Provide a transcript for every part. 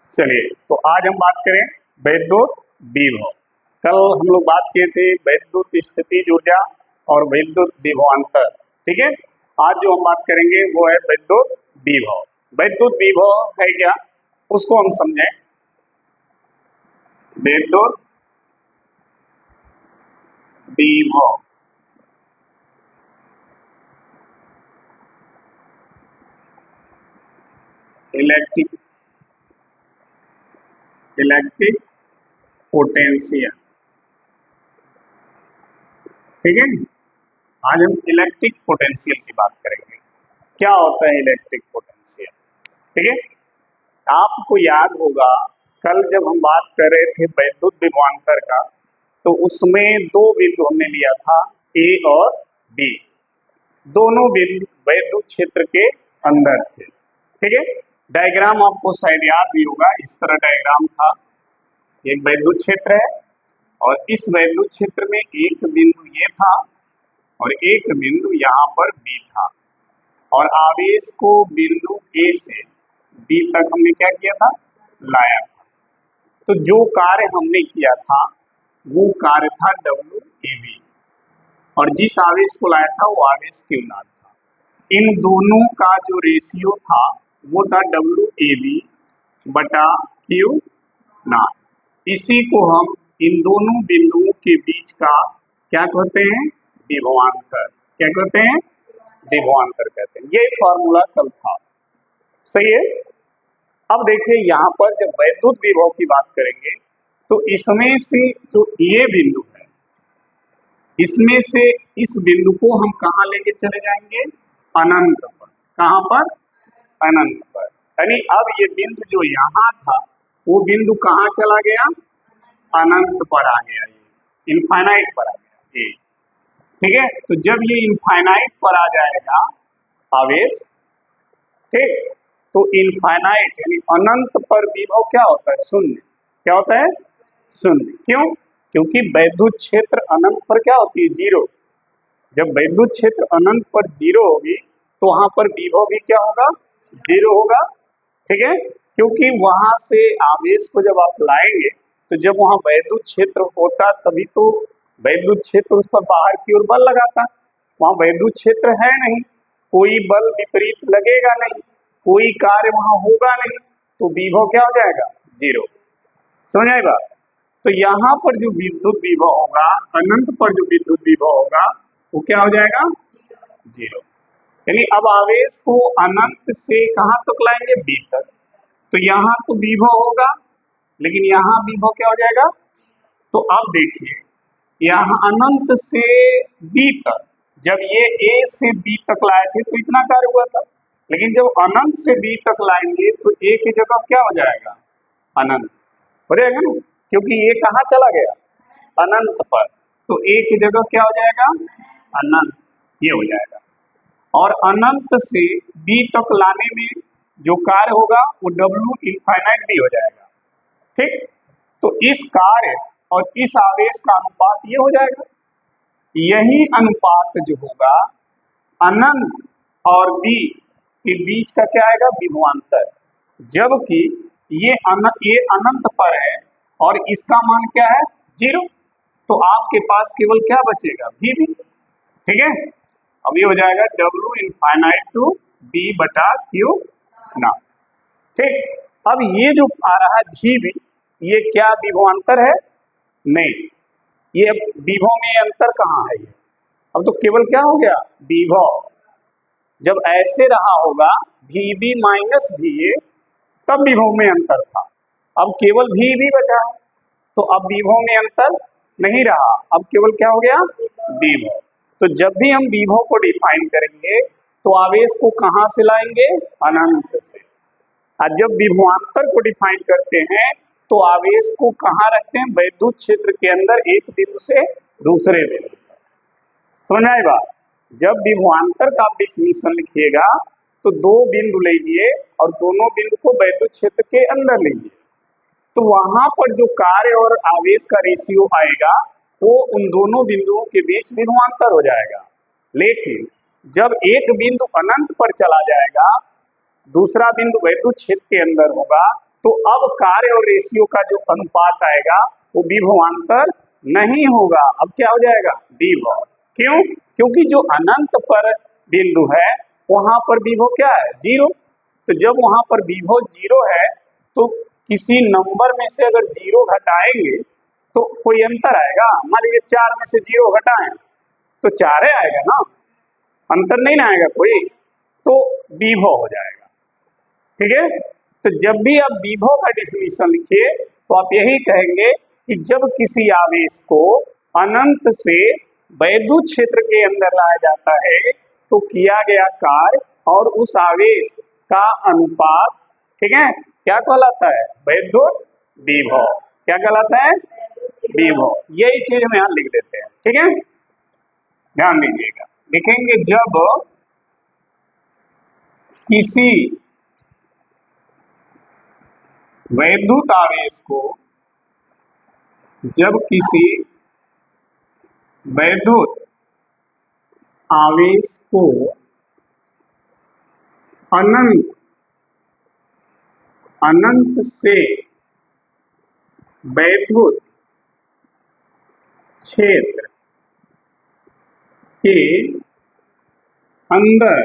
चलिए, तो आज हम बात करें वैद्युत विभव। कल हम लोग बात किए थे वैद्युत स्थितिज ऊर्जा और वैद्युत विभवांतर। ठीक है, आज जो हम बात करेंगे वो है वैद्युत विभव। वैद्युत विभव है क्या, उसको हम समझें। वैद्युत विभव इलेक्ट्रिक पोटेंशियल। ठीक है, आज हम इलेक्ट्रिक पोटेंशियल की बात करेंगे। क्या होता है इलेक्ट्रिक पोटेंशियल? ठीक है, आपको याद होगा कल जब हम बात कर रहे थे वैद्युत विभवांतर का, तो उसमें दो बिंदु हमने लिया था, ए और बी। दोनों बिंदु वैद्युत क्षेत्र के अंदर थे। ठीक है, डायग्राम आपको शायद याद भी होगा, इस तरह डायग्राम था। एक वैद्युत क्षेत्र है और इस वैद्युत क्षेत्र में एक बिंदु ये था और एक बिंदु यहाँ पर बी था, और आवेश को बिंदु ए से बी तक हमने क्या किया था, लाया था। तो जो कार्य हमने किया था वो कार्य था WAB, और जिस आवेश को लाया था वो आवेश Q नॉट था। इन दोनों का जो रेशियो था वो था WAB बटा Q नॉट। इसी को हम इन दोनों बिंदुओं के बीच का क्या कहते हैं, विभवांतर। क्या कहते हैं, विभवांतर कहते हैं। ये फॉर्मूला कल था, सही है। अब देखिए यहाँ पर जब वैद्युत विभव की बात करेंगे तो इसमें से जो ये बिंदु है, इसमें से इस बिंदु को हम कहाँ लेके चले जाएंगे, अनंत पर। कहाँ पर, अनंत पर। यानी अब ये बिंदु जो यहाँ था वो बिंदु कहाँ चला गया, अनंत पर आ गया, ये इनफाइनाइट पर आ गया ये। ठीक है, तो जब ये इनफाइनाइट पर आ जाएगा आवेश, ठीक, तो इनफाइनाइट यानी अनंत पर विभव क्या होता है, शून्य। क्या होता है, शून्य। क्यों? क्योंकि वैद्युत क्षेत्र अनंत पर क्या होती है, जीरो। जब वैद्युत क्षेत्र अनंत पर जीरो होगी तो वहां पर विभव भी क्या होगा, जीरो होगा। ठीक है, क्योंकि वहां से आवेश को जब आप लाएंगे तो जब वहां वैद्युत क्षेत्र होता तभी तो वैद्युत क्षेत्र उस पर बाहर की ओर बल लगाता। वहां वैद्युत क्षेत्र है नहीं, कोई बल विपरीत लगेगा नहीं, कोई कार्य वहां होगा नहीं, तो विभव क्या हो जाएगा, जीरो। समझ आई बात? तो यहाँ पर जो विद्युत विभव होगा, अनंत पर जो विद्युत विभव होगा वो क्या हो जाएगा, जीरो। यानी अब आवेश को अनंत से कहाँ तक लाएंगे, बी तक। तो यहाँ तो विभव होगा लेकिन यहाँ विभव क्या हो जाएगा। तो अब देखिए यहाँ अनंत से बी तक, जब ये ए से बी तक लाए थे तो इतना कार्य हुआ था, लेकिन जब अनंत से बी तक लाएंगे तो ए की जगह क्या हो जाएगा, अनंत हो जाएगा ना, क्योंकि ये कहाँ चला गया, अनंत पर। तो ए की जगह क्या हो जाएगा, अनंत, ये हो जाएगा। और अनंत से बी तक लाने में जो कार्य होगा वो W इनफाइनाइट भी हो जाएगा। ठीक, तो इस कार्य और इस आवेश का अनुपात ये हो जाएगा। यही अनुपात जो होगा अनंत और बी के बीच का क्या आएगा, विभवांतर। जबकि ये अनंत पर है और इसका मान क्या है, जीरो। तो आपके पास केवल क्या बचेगा, VB। ठीक है, अब ये हो जाएगा W इनफाइनाइट टू B बटा Q नॉट। ठीक, अब ये जो आ रहा है VB, ये क्या विभवांतर है, नहीं। ये विभव में अंतर कहाँ है, ये अब तो केवल क्या हो गया, विभव। जब ऐसे रहा होगा VB माइनस VA तब विभव में अंतर था, अब केवल VB बचा है, तो अब विभव में अंतर नहीं रहा, अब केवल क्या हो गया, विभव। तो जब भी हम विभव को डिफाइन करेंगे तो आवेश को कहाँ से लाएंगे, अनंत से। और जब विभवांतर को डिफाइन करते हैं तो आवेश को कहाँ रखते हैं, वैद्युत क्षेत्र के अंदर एक बिंदु से दूसरे बिंदु पर। समझ आए बात? जब विभवांतर का आप डिफिनीशन लिखिएगा तो दो बिंदु लीजिए और दोनों बिंदु को वैद्युत क्षेत्र के अंदर लीजिए, तो वहां पर जो कार्य और आवेश का रेशियो आएगा वो उन दोनों बिंदुओं के बीच विभवांतर हो जाएगा। लेकिन जब एक बिंदु अनंत पर चला जाएगा, दूसरा बिंदु वैद्युत क्षेत्र के अंदर होगा, तो अब कार्य और रेशियो का जो अनुपात आएगा वो विभवांतर नहीं होगा। अब क्या हो जाएगा? विभव। क्यों? क्योंकि जो अनंत पर बिंदु है वहां पर विभव क्या है? जीरो। तो जब वहां पर विभव जीरो है तो किसी नंबर में से अगर जीरो घटाएंगे तो कोई अंतर आएगा? मान लीजिए 4 में से जीरो घटाएं तो 4 आएगा ना, अंतर नहीं ना आएगा कोई, तो विभव हो जाएगा। ठीक है, तो जब भी आप विभव का डिफिनीशन लिखिए तो आप यही कहेंगे कि जब किसी आवेश को अनंत से वैद्युत क्षेत्र के अंदर लाया जाता है तो किया गया कार्य और उस आवेश का अनुपात, ठीक है, क्या कहलाता है? वैद्युत विभव। क्या कहलाता है? विभव। यही चीज हम यहाँ लिख देते हैं। ठीक है, ध्यान दीजिएगा। लिखेंगे जब किसी वैद्युत आवेश को, जब किसी वैद्युत आवेश को अनंत से वैद्युत क्षेत्र के अंदर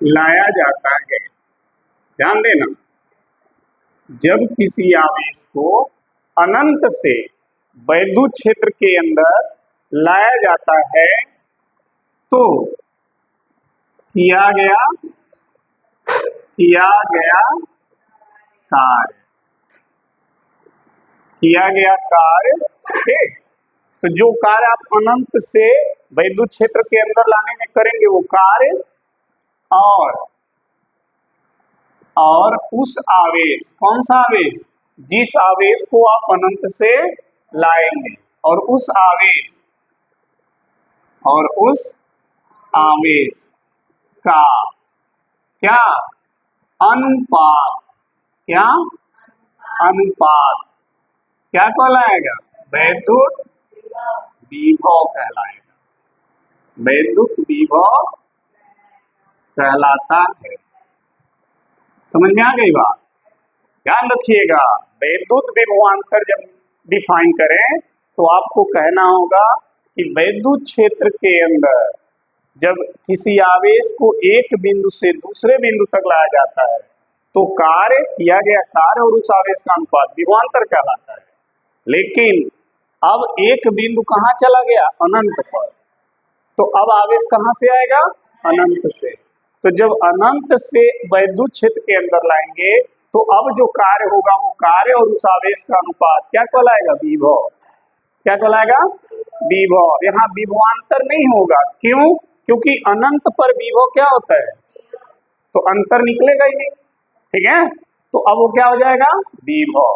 लाया जाता है। ध्यान देना, जब किसी आवेश को अनंत से वैद्युत क्षेत्र के अंदर लाया जाता है तो किया गया कार्य, ठीक। तो जो कार्य आप अनंत से वैद्युत क्षेत्र के अंदर लाने में करेंगे वो कार्य, और उस आवेश, कौन सा आवेश? जिस आवेश को आप अनंत से लाएंगे, और उस आवेश का क्या? अनुपात। क्या? अनुपात क्या कहलाएगा? वैद्युत विभव कहलाएगा। वैद्युत विभव कहलाता है। समझ में आ गई बात? ध्यान रखिएगा, वैद्युत विभवांतर जब डिफाइन करें तो आपको कहना होगा कि वैद्युत क्षेत्र के अंदर जब किसी आवेश को एक बिंदु से दूसरे बिंदु तक लाया जाता है तो कार्य, किया गया कार्य और उस आवेश का अनुपात विभवांतर कहलाता है। लेकिन अब एक बिंदु कहाँ चला गया? अनंत पर। तो अब आवेश कहाँ से आएगा? अनंत से। तो जब अनंत से वैद्युत क्षेत्र के अंदर लाएंगे तो अब जो कार्य होगा वो कार्य और उस आवेश का अनुपात क्या कहलाएगा? विभव। क्या कहलाएगा? विभव। यहाँ विभवांतर नहीं होगा। क्यों? क्योंकि अनंत पर विभव क्या होता है? तो अंतर निकलेगा ही नहीं। ठीक है, तो अब वो क्या हो जाएगा? विभव।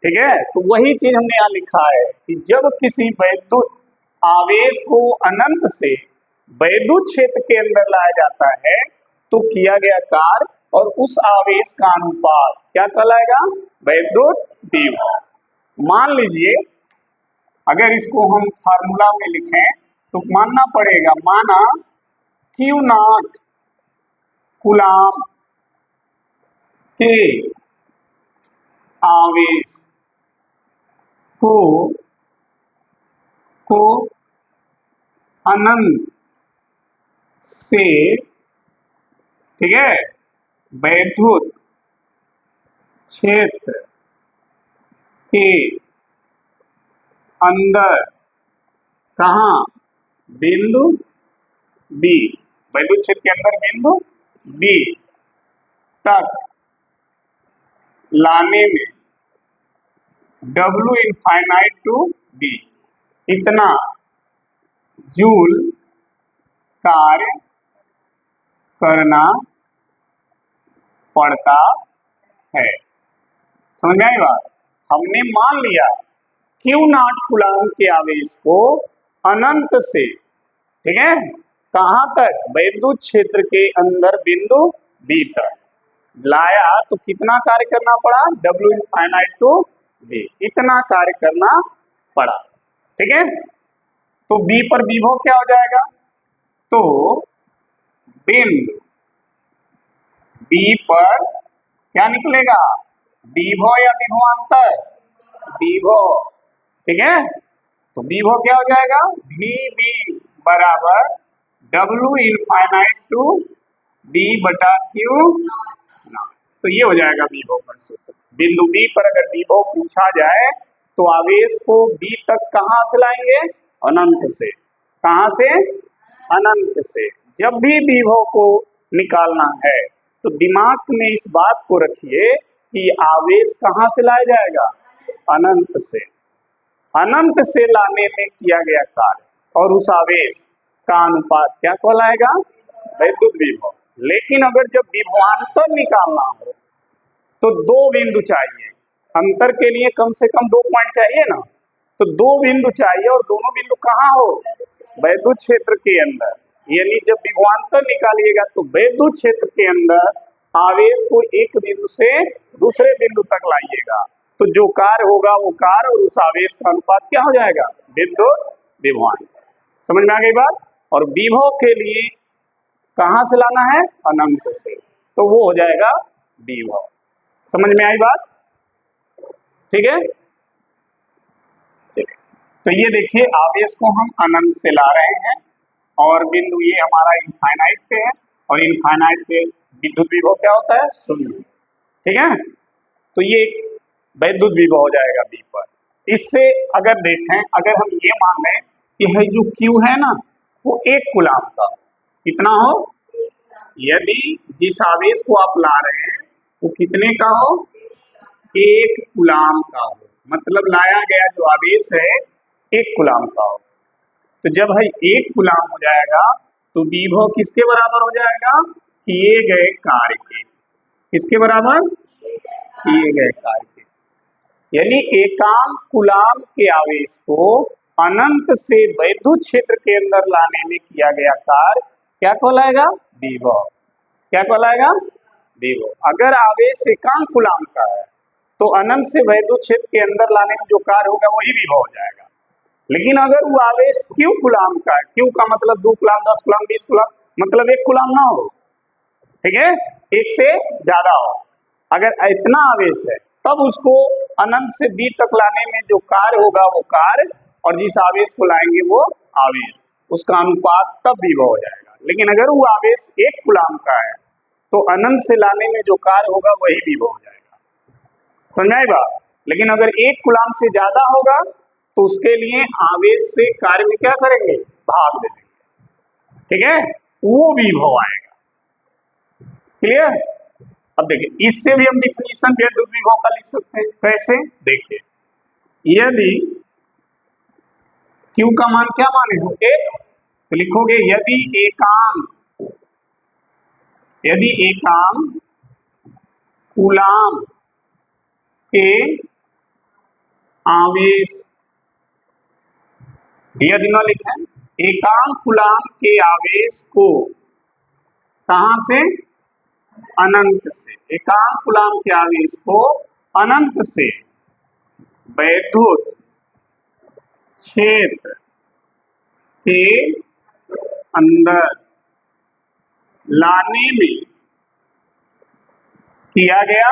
ठीक है, तो वही चीज हमने यहाँ लिखा है कि जब किसी वैद्युत आवेश को अनंत से वैद्युत क्षेत्र के अंदर लाया जाता है तो किया गया कार्य और उस आवेश का अनुपात क्या कहलाएगा? वैद्युत विभव। मान लीजिए अगर इसको हम फार्मूला में लिखें तो मानना पड़ेगा, माना Q0 कूलाम के आवेश को अनंत से, ठीक है, वैद्युत क्षेत्र के अंदर, कहाँ? बिंदु बी, वैद्युत क्षेत्र के अंदर बिंदु बी तक लाने में W इनफाइनाइट टू बी इतना जूल कार्य करना पड़ता है। समझ में आई बात? हमने मान लिया Q0 कूलाम के आवेश को अनंत से, ठीक है, कहां तक? वैद्युत क्षेत्र के अंदर बिंदु बी तक लाया तो कितना कार्य करना पड़ा? W इनफाइनाइट टू बी, इतना कार्य करना पड़ा। ठीक है, तो बी पर विभव क्या हो जाएगा? तो बिंदु बी पर क्या निकलेगा, विभव या विभवांतर, विभव, ठीक है। तो विभव क्या हो जाएगा, वी बी बराबर डब्ल्यू इनफाइनाइट टू बी बटा क्यू नॉट। तो ये हो जाएगा विभव का सूत्र। बिंदु बी पर अगर विभव पूछा जाए तो आवेश को बी तक कहां से लाएंगे, अनंत से। कहां से, अनंत से। जब भी विभव को निकालना है तो दिमाग में इस बात को रखिए कि आवेश कहां से लाया जाएगा, अनंत से। अनंत से लाने में किया गया कार्य और उस आवेश का अनुपात क्या कहलाएगा, वैद्युत विभव। लेकिन अगर जब विभवांतर निकालना हो तो दो बिंदु चाहिए, अंतर के लिए कम से कम 2 पॉइंट चाहिए ना, तो 2 बिंदु चाहिए और दोनों बिंदु कहाँ हो, वैद्युत क्षेत्र के अंदर। यानी जब विभवांतर निकालिएगा तो वैद्युत क्षेत्र के अंदर आवेश को एक बिंदु से दूसरे बिंदु तक लाइएगा, तो जो कार्य होगा वो कार्य और उस आवेश का अनुपात क्या हो जाएगा, विद्युत विभवांतर। समझ में आ गई बात। और विभव के लिए कहां से लाना है, अनंत से, तो वो हो जाएगा विभव। समझ में आई बात, ठीक है। चलिए, तो ये देखिए आवेश को हम अनंत से ला रहे हैं और बिंदु ये हमारा इनफाइनाइट पे है और इनफाइनाइट पे विद्युत विभव क्या होता है, शून्य, ठीक है। तो ये वैद्युत विभव हो जाएगा बी पर। इससे अगर देखें, अगर हम ये मान लें कि है जो Q है ना वो 1 कूलाम का, कितना हो, यदि जिस आवेश को आप ला रहे हैं वो कितने का हो, 1 कूलाम का हो, मतलब लाया गया जो आवेश है 1 कूलाम का हो। तो जब है 1 कूलाम हो जाएगा तो विभव किसके बराबर हो जाएगा, किए गए कार्य के। किसके बराबर, किए गए कार्य के। यानी एकांक कूलाम के आवेश को अनंत से वैद्युत क्षेत्र के अंदर लाने में किया गया कार्य क्या कहलाएगा, विभव। क्या कहलाएगा, विभव। अगर आवेश एकांक कूलाम का है तो अनंत से वैद्युत क्षेत्र के अंदर लाने में जो कार्य होगा वही विभव हो जाएगा। लेकिन अगर वो आवेश Q कूलाम का है, Q का मतलब 2 कूलाम, 10 कूलाम, 20 कूलाम, मतलब 1 कूलाम ना हो, ठीक है, 1 से ज्यादा हो, अगर इतना आवेश है तब उसको अनंत से बी तक लाने में जो कार्य होगा वो कार्य, और जिस आवेश को लाएंगे वो आवेश, उसका अनुपात तब विभव हो जाएगा। लेकिन अगर वो आवेश 1 कूलाम का है तो अनंत से लाने में जो कार्य होगा वही विभव हो जाएगा। समझाई बात। लेकिन अगर 1 कूलाम से ज्यादा होगा तो उसके लिए आवेश से कार्य में क्या करेंगे, भाग दे देंगे, ठीक है, वो विभव आएगा। क्लियर। अब देखिए इससे भी हम डिफिनीशन विद्युत विभव का लिख सकते हैं। कैसे, देखिए यदि Q का मान क्या माने हो, 1, तो लिखोगे यदि एकांक कूलाम के आवेश, यदि न लिखें, एकांक कूलाम के आवेश को कहां से, अनंत से, एकांक कूलाम के आवेश को अनंत से वैद्युत क्षेत्र के अंदर लाने में किया गया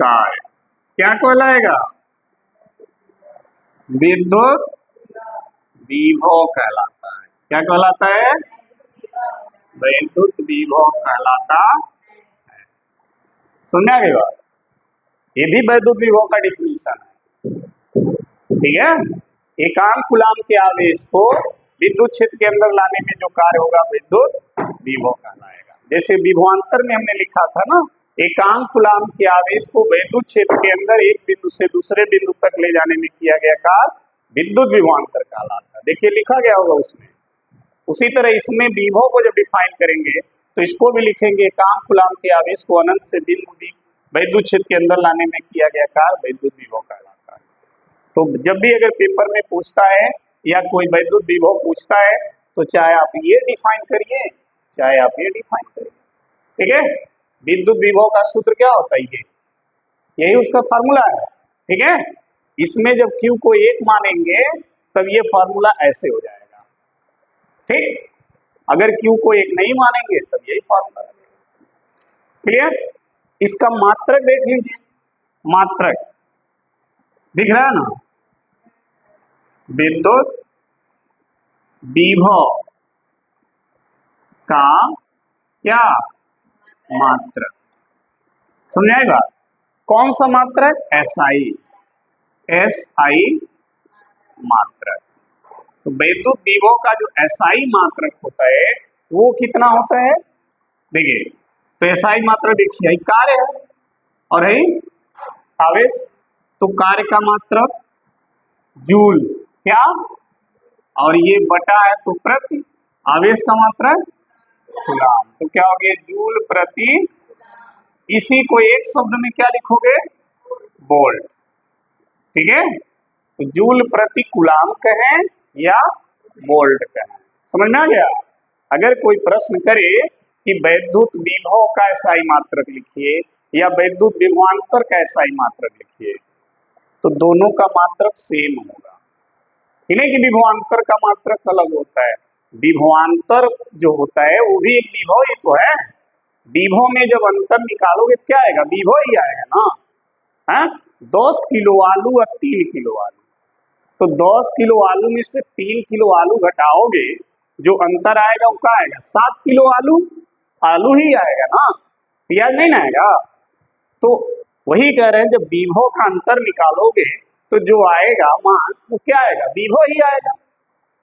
कार्य क्या कहलाएगा, विद्युत विभव कहलाता है। क्या कहलाता है, वैद्युत विभव कहलाता है। सुनने आ गई बात। ये भी वैद्युत विभव का डिफिनीशन है, ठीक है। एकांक कूलाम के आवेश को विद्युत क्षेत्र के अंदर लाने में जो कार्य होगा विद्युत विभव कहलाएगा। जैसे विभवांतर में हमने लिखा था ना, एकांक कूलाम के आवेश को वैद्युत क्षेत्र के अंदर एक बिंदु से दूसरे बिंदु तक ले जाने में किया गया कार्य विद्युत विभवांतर कहलाता है। देखिए लिखा गया होगा उसमें। उसी तरह इसमें विभव को जब डिफाइन करेंगे तो इसको भी लिखेंगे, एकांक कूलाम के आवेश को अनंत से बिंदु वैद्युत क्षेत्र के अंदर लाने में किया गया कार्य वैद्युत विभव कहलाता है। तो जब भी अगर पेपर में पूछता है या कोई वैद्युत विभव पूछता है तो चाहे आप ये डिफाइन करिए चाहे आप ये डिफाइन करिए, ठीक है। विद्युत विभव का सूत्र क्या होता है, ये यही उसका फार्मूला है, ठीक है। इसमें जब Q को 1 मानेंगे तब ये फार्मूला ऐसे हो जाएगा, ठीक, अगर Q को एक नहीं मानेंगे तब यही फॉर्मूला लगेगा। क्लियर? इसका मात्रक देख लीजिए, मात्रक दिख रहा है ना, विद्युत विभव का क्या मात्रक, समझ आएगा? कौन सा मात्रक? SI, SI मात्रक। तो विद्युत विभव का जो SI मात्रक होता है वो कितना होता है? देखिए, तो SI मात्रक देखिए, कार्य है और है आवेश, तो कार्य का मात्रक जूल, क्या, और ये बटा है तो प्रति, आवेश का मात्रक कूलाम, तो क्या हो गया? जूल प्रति, इसी को एक शब्द में क्या लिखोगे? वोल्ट। ठीक है, तो जूल प्रति कूलाम कहें या वोल्ट कहें, समझ में आ गया? अगर कोई प्रश्न करे कि विद्युत विभव का SI मात्रक लिखिए या विद्युत विभवांतर का SI मात्रक लिखिए, तो दोनों का मात्रक सेम होगा। इन्हें कि विभवांतर का मात्रक अलग होता है, विभवांतर जो होता है वो भी एक विभव ही तो है। विभव में जब अंतर निकालोगे तो क्या आएगा? विभव ही आएगा ना। है 10 किलो आलू और 3 किलो आलू, तो 10 किलो आलू में से 3 किलो आलू घटाओगे, जो अंतर आएगा वो क्या आएगा? 7 किलो आलू, आलू ही आएगा ना, प्याज नहीं ना आएगा। तो वही कह रहे हैं, जब विभव का अंतर निकालोगे तो जो आएगा मान वो क्या आएगा? विभव ही आएगा।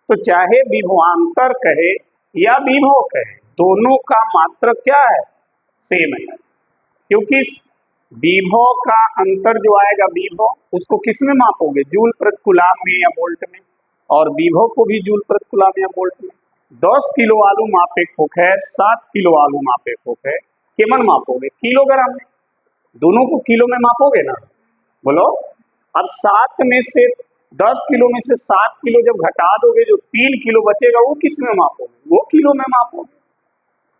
तो चाहे विभवांतर कहे या विभव कहे, दोनों का मात्रक क्या है? सेम है, क्योंकि विभव का अंतर जो आएगा विभव, उसको किस में मापोगे? जूल प्रति कूलाम में या वोल्ट में, और विभव को भी जूल प्रति कूलाम या वोल्ट में। 10 किलो आलू मापे खोक है, 7 किलो आलू मापे खोक है, केमन मापोगे? किलोग्राम में, दोनों को किलो में मापोगे ना, बोलो। अब 7 में से 10 किलो में से 7 किलो जब घटा दोगे, जो 3 किलो बचेगा वो किस में मापोगे? वो किलो में मापोगे।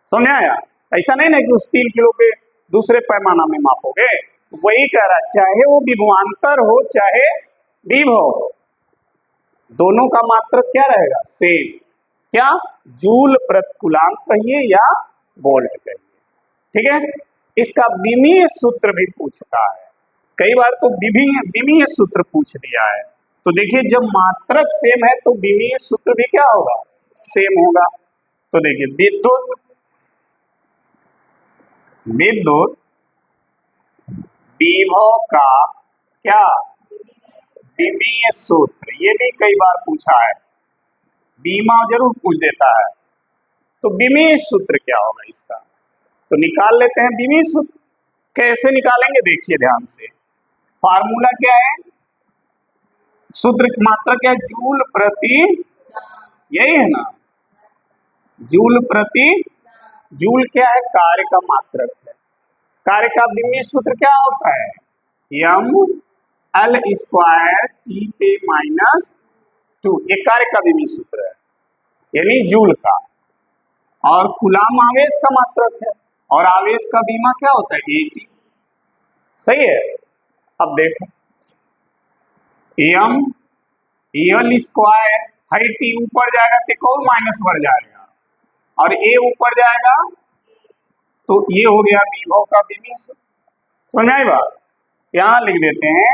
समझ आया? ऐसा नहीं ना कि उस 3 किलो के दूसरे पैमाना में मापोगे। वही कह रहा, चाहे वो विभवांतर हो चाहे विभव हो, दोनों का मात्रक क्या रहेगा? सेम। क्या? जूल प्रति कूलाम कहिए या वोल्ट कहिए। ठीक है, इसका विमीय सूत्र भी पूछता है, कई बार तो विमीय सूत्र पूछ दिया है। तो देखिए, जब मात्रक सेम है तो विमीय सूत्र भी क्या होगा? सेम होगा। तो देखिए, विद्युत विभव का क्या विमीय सूत्र, ये भी कई बार पूछा है, बीमा जरूर पूछ देता है। तो विमीय सूत्र क्या होगा इसका? तो निकाल लेते हैं विमीय सूत्र। कैसे निकालेंगे? देखिए ध्यान से, फार्मूला क्या है? सूत्र मात्रा क्या है? जूल प्रति, यही है ना, जूल प्रति, जूल क्या है? कार्य का मात्रक है। कार्य का विमीय सूत्र क्या होता है? mL स्क्वायर T पे -2, ये कार्य का विमीय सूत्र है, यानी जूल का। और कूलाम आवेश का मात्रक है, और आवेश का बीमा क्या होता है? AT। सही है। अब देखो, mL स्क्वायर है, T ऊपर जाएगा तो और माइनस बढ़ जाएगा, और A ऊपर जाएगा तो ये हो गया विभव का विमीय सूत्र। समझ आई बात? यहाँ लिख देते हैं,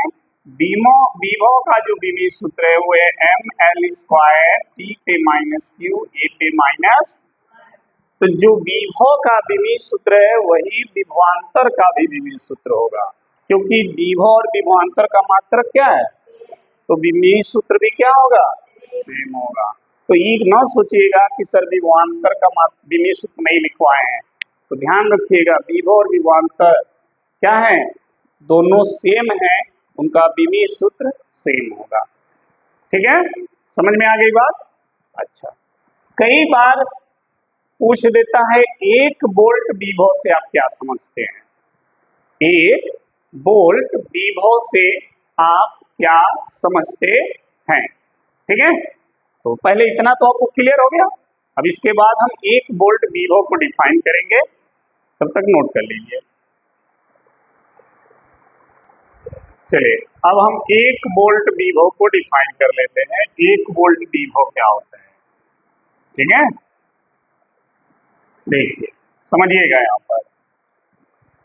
विभव का जो विमीय सूत्र है वो है mL स्क्वायर T पे -Q A पे माइनस। तो जो विभव का विमीय सूत्र है वही विभवांतर का भी विमीय सूत्र होगा, क्योंकि विभव और विभवांतर का मात्रक क्या है? तो विमीय सूत्र भी क्या होगा? सेम होगा। तो ये न सोचिएगा कि सर विभवांतर का विमीय सूत्र नहीं लिखवाए हैं, तो ध्यान रखिएगा, विभव और विभवांतर क्या है? दोनों सेम है, उनका विमीय सूत्र सेम होगा। ठीक है, समझ में आ गई बात? अच्छा, कई बार पूछ देता है 1 वोल्ट विभव से आप क्या समझते हैं? 1 वोल्ट विभव से आप क्या समझते हैं? ठीक है, तो पहले इतना तो आपको क्लियर हो गया। अब इसके बाद हम 1 वोल्ट विभव को डिफाइन करेंगे, तब तक नोट कर लीजिए। चलिए, अब हम 1 वोल्ट विभव को डिफाइन कर लेते हैं। 1 वोल्ट विभव क्या होता है? ठीक है, देखिए समझिएगा यहाँ पर।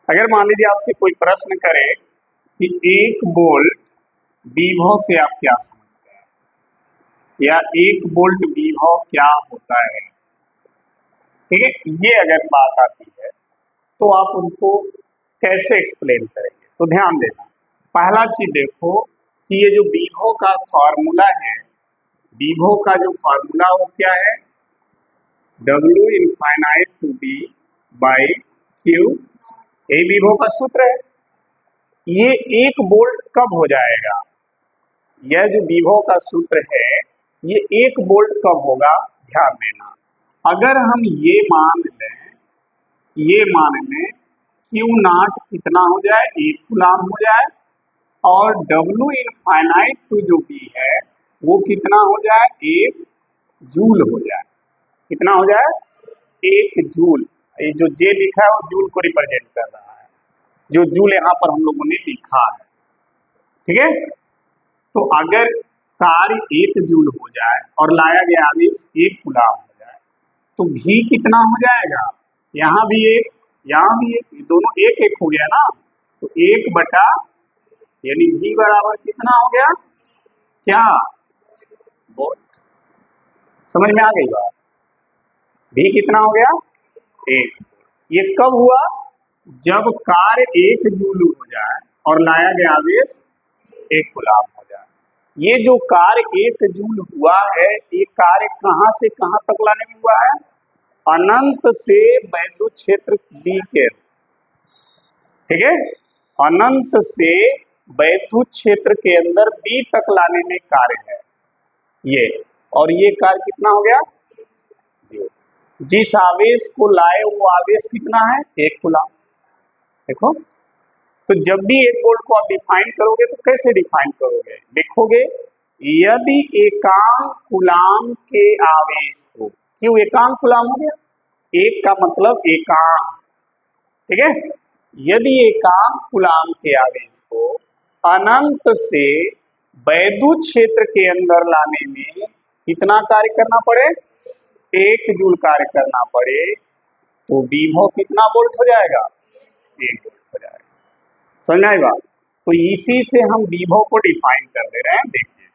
अगर मान लीजिए आपसे कोई प्रश्न करे कि 1 वोल्ट विभव से आप क्या समझते हैं, या 1 वोल्ट विभव क्या होता है, ठीक है, ये अगर बात आती है तो आप उनको कैसे एक्सप्लेन करेंगे। तो ध्यान देना, पहला चीज देखो कि ये जो विभव का फॉर्मूला है, विभव का जो फॉर्मूला वो क्या है, W infinite to D by Q, ये विभव का सूत्र है। ये 1 वोल्ट कब हो जाएगा, यह जो विभव का सूत्र है ये 1 वोल्ट कब होगा, ध्यान देना। अगर हम ये मान लें Q0 कितना हो जाए, 1 कूलाम हो जाए, और W इनफाइनाइट टू जो B है वो कितना हो जाए, 1 जूल हो जाए। कितना हो जाए, 1 जूल। ये जो जे लिखा है वो जूल को रिप्रेजेंट कर रहा है, जो जूल यहाँ पर हम लोगों ने लिखा है, ठीक है। तो अगर कार्य 1 जूल हो जाए और लाया गया आवेश 1 कूलाम हो जाए तो भी कितना हो जाएगा, यहाँ भी 1 यहाँ भी 1, ये दोनों 1 1 हो गया ना, तो 1 बटा यानी भी बराबर कितना हो गया, क्या वोल्ट। समझ में आ गई बात, भी कितना हो गया, 1। ये कब हुआ, जब कार्य 1 जूल हो जाए और लाया गया आवेश 1 कूलाम हो जाए। ये जो कार्य 1 जूल हुआ है, ये कार्य कहां से कहां तक लाने में हुआ है, अनंत से वैद्युत क्षेत्र B के, ठीक है, अनंत से वैद्युत क्षेत्र के अंदर B तक लाने में कार्य है ये, और ये कार्य कितना हो गया, जिस आवेश को लाए वो आवेश कितना है, 1 कूलाम। देखो, तो जब भी 1 वोल्ट को आप डिफाइन करोगे तो कैसे डिफाइन करोगे, लिखोगे यदि एकांक कूलाम के आवेश को, क्यों एकांक कूलाम हो गया, 1 का मतलब एकांक, ठीक है, यदि एकांक कूलाम के आवेश को अनंत से वैद्युत क्षेत्र के अंदर लाने में कितना कार्य करना पड़े, 1 जूल कार्य करना पड़े, तो विभव कितना वोल्ट हो जाएगा, 1 वोल्ट हो जाएगा। समझ आई बात। तो इसी से हम विभव को डिफाइन कर दे रहे हैं। देखिए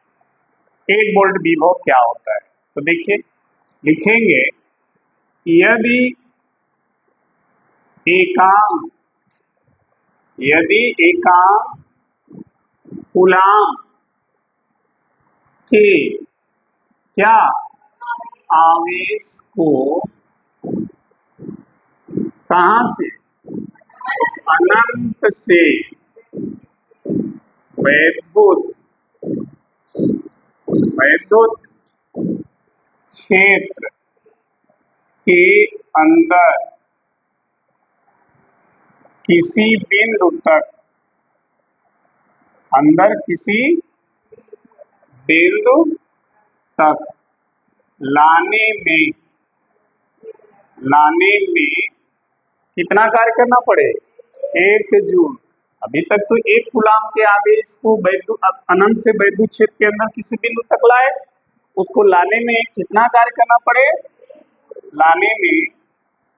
1 वोल्ट विभव क्या होता है, तो देखिए लिखेंगे यदि एकांक कूलाम के क्या आवेश को कहां से, अनंत से वैद्युत क्षेत्र के अंदर किसी बिंदु तक, लाने में कितना कार्य करना पड़े, 1 जूल। अभी तक तो 1 कूलाम के आवेश को अनंत से वैद्युत क्षेत्र के अंदर किसी बिंदु तक लाए, उसको लाने में कितना कार्य करना पड़े, लाने में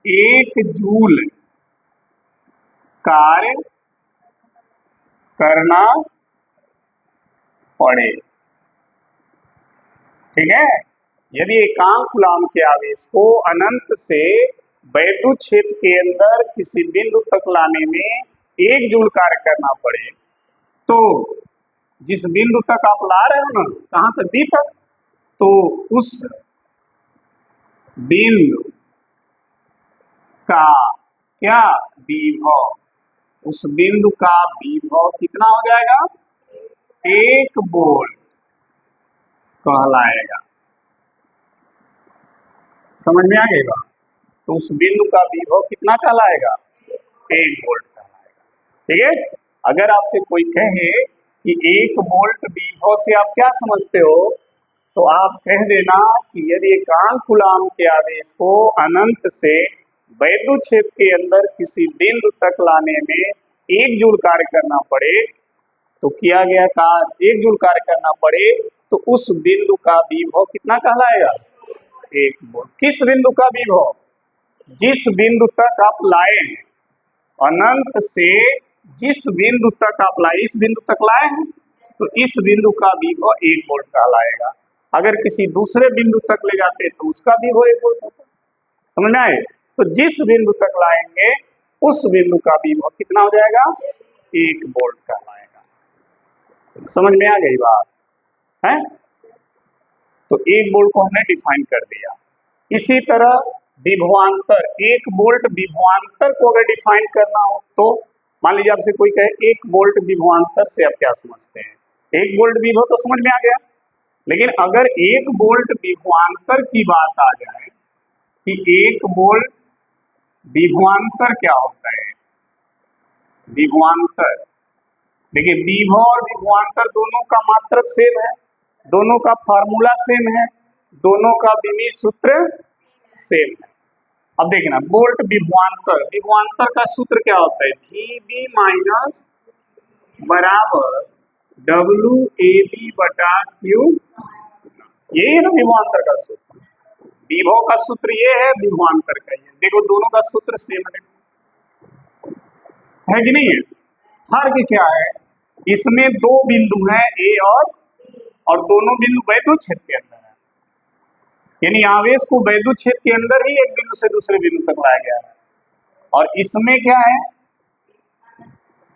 1 जूल कार्य करना पड़े, ठीक है। यदि एकांक कूलाम के आवेश को अनंत से वैद्युत क्षेत्र के अंदर किसी बिंदु तक लाने में 1 जूल कार्य करना पड़े, तो जिस बिंदु तक आप ला रहे हो ना, कहां तक, B तक, तो उस बिंदु का क्या विभव, उस बिंदु का विभव कितना हो जाएगा, 1 वोल्ट कहलाएगा। समझ में आ गई बात। तो उस बिंदु का विभव कितना कहलाएगा, 1 वोल्ट कहलाएगा, ठीक है। अगर आपसे कोई कहे कि 1 वोल्ट विभव से आप क्या समझते हो, तो आप कह देना कि यदि एकांक कूलाम के आवेश को अनंत से वैद्युत क्षेत्र के अंदर किसी बिंदु तक लाने में 1 जूल कार्य करना पड़े, तो किया गया कार्य 1 जूल कार्य करना पड़े, तो उस बिंदु का विभव कितना कहलाएगा, एक वोल्ट। किस बिंदु का विभव? जिस बिंदु तक आप लाए हैं, अनंत से जिस बिंदु तक आप लाए, इस बिंदु तक लाए हैं, तो इस बिंदु का विभव 1 वोल्ट कहलाएगा। अगर किसी दूसरे बिंदु तक ले जाते तो उसका विभव 1 वोल्ट होता। समझ में आए? तो जिस बिंदु तक लाएंगे उस बिंदु का विभव कितना हो जाएगा? 1 वोल्ट कहलाएगा। समझ में आ गई बात है? तो 1 वोल्ट को हमने डिफाइन कर दिया। इसी तरह विभवांतर, 1 वोल्ट विभवांतर को अगर डिफाइन करना हो तो मान लीजिए आपसे कोई कहे 1 वोल्ट विभवांतर से आप क्या समझते हैं? 1 वोल्ट विभव तो समझ में आ गया, लेकिन अगर 1 वोल्ट विभवांतर की बात आ जाए कि 1 वोल्ट विभवांतर क्या होता है? विभवांतर, देखिए विभव और विभवांतर दोनों का मात्रक सेम है, दोनों का फार्मूला सेम है, दोनों का विमीय सूत्र सेम है। अब देखना वोल्ट विभवांतर, विभवांतर का सूत्र क्या होता है? VB माइनस बराबर WAB बटा Q। ये है ना विभवांतर का सूत्र। विभव का सूत्र ये है, विभवांतर का ये। देखो दोनों का सूत्र सेम है कि नहीं है? फर्क क्या है? इसमें 2 बिंदु हैं A और दोनों बिंदु वैद्युत क्षेत्र के अंदर है, यानी आवेश को वैद्युत क्षेत्र के अंदर ही एक बिंदु से दूसरे बिंदु तक लाया गया है। और इसमें क्या है?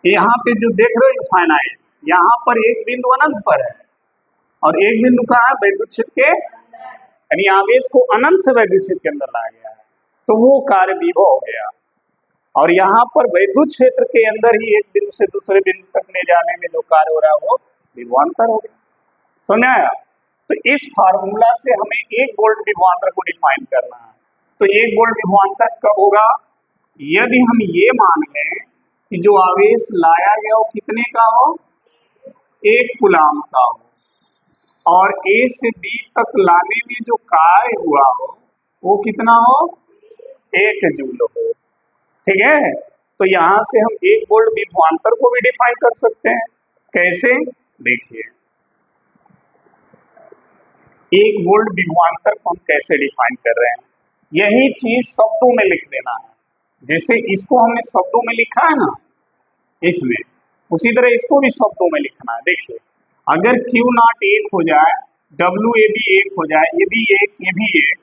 यहाँ पे जो देख रहे हो इनफाइनाइट, यहाँ पर एक बिंदु अनंत पर है और एक बिंदु कहाँ है? वैद्युत क्षेत्र के, यानी आवेश को अनंत से वैद्युत क्षेत्र के अंदर लाया गया है, तो वो कार्य विभव हो गया। और यहाँ पर वैद्युत क्षेत्र के अंदर ही एक बिंदु से दूसरे बिंदु तक ले जाने में जो कार्य हो रहा है वो विभवांतर हो गया। समझ आया? तो इस फार्मूला से हमें 1 वोल्ट विभवांतर को डिफाइन करना है। तो 1 वोल्ट विभवांतर कब होगा? यदि हम ये मान लें कि जो आवेश लाया गया वो कितने का हो? 1 कूलाम का हो, और A से B तक लाने में जो कार्य हुआ हो वो कितना हो? 1 जूल हो। ठीक है? तो यहां से हम 1 वोल्ट विभवांतर को भी डिफाइन कर सकते हैं। कैसे? देखिए 1 वोल्ट विभवांतर को हम कैसे डिफाइन कर रहे हैं, यही चीज शब्दों में लिख देना है। जैसे इसको हमने शब्दों में लिखा है ना इसमें, उसी तरह इसको भी शब्दों में लिखना है। देखिए अगर Q0 1 हो जाए, WAB 1 हो जाए, ये भी 1 ये भी 1,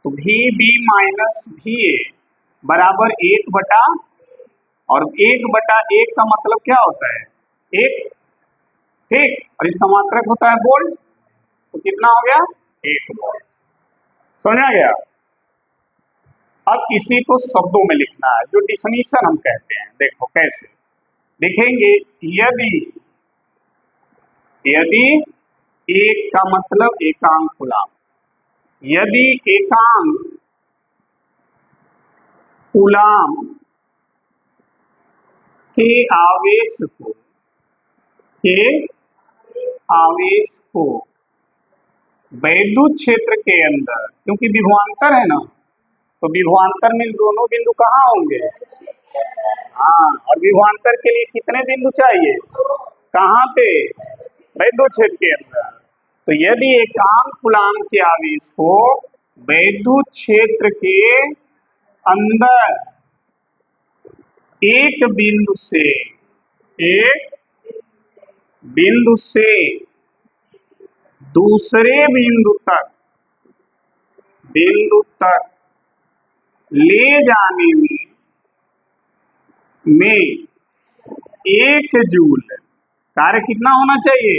तो VB माइनस VA बराबर 1 बटा, और 1 बटा 1 का मतलब क्या होता है? 1, ठीक, और इसका मात्रक होता है वोल्ट, तो कितना हो गया? 1 वोल्ट। समझ आ गया? अब इसी को शब्दों में लिखना है, जो डिफिनीशन हम कहते हैं। देखो कैसे लिखेंगे? यदि 1 का मतलब एकांक कूलाम, यदि एकांक कूलाम के आवेश को वैद्युत क्षेत्र के अंदर, क्योंकि विभवांतर है ना, तो विभवांतर में दोनों बिंदु कहाँ होंगे? हाँ, और विभवांतर के लिए कितने बिंदु चाहिए? कहाँ पे? वैद्युत क्षेत्र के अंदर। तो यदि एकांक कूलाम के आवेश को वैद्युत क्षेत्र के अंदर एक बिंदु से दूसरे बिंदु तक ले जाने में 1 जूल कार्य कितना होना चाहिए?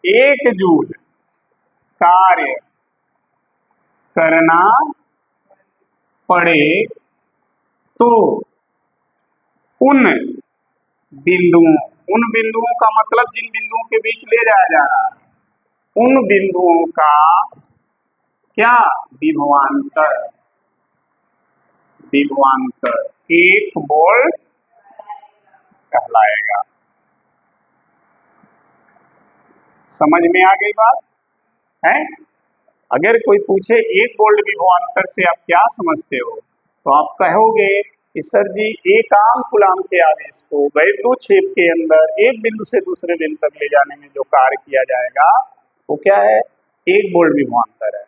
1 जूल कार्य करना पड़े तो उन बिंदुओं का मतलब जिन बिंदुओं के बीच ले जाया जा रहा है, उन बिंदुओं का क्या? विभवांतर 1 वोल्ट कहलाएगा। समझ में आ गई बात है? अगर कोई पूछे 1 वोल्ट विभवांतर से आप क्या समझते हो, तो आप कहोगे कि सर जी एकांक कूलाम के आवेश को वैद्युत क्षेत्र के अंदर एक बिंदु से दूसरे बिंदु तक ले जाने में जो कार्य किया जाएगा वो क्या है? 1 वोल्ट विभवांतर है।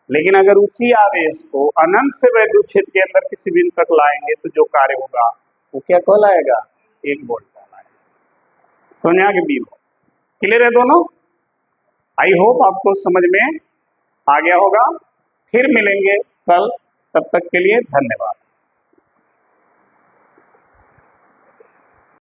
लेकिन अगर उसी आवेश को अनंत से वैद्युत क्षेत्र के अंदर किसी बिंदु तक लाएंगे तो जो कार्य होगा वो क्या कहलाएगा? 1 वोल्ट कहलाएगा। समझ आ गया बी? क्लियर है दोनों? आई होप आपको समझ में आ गया होगा। फिर मिलेंगे कल, तब तक के लिए धन्यवाद।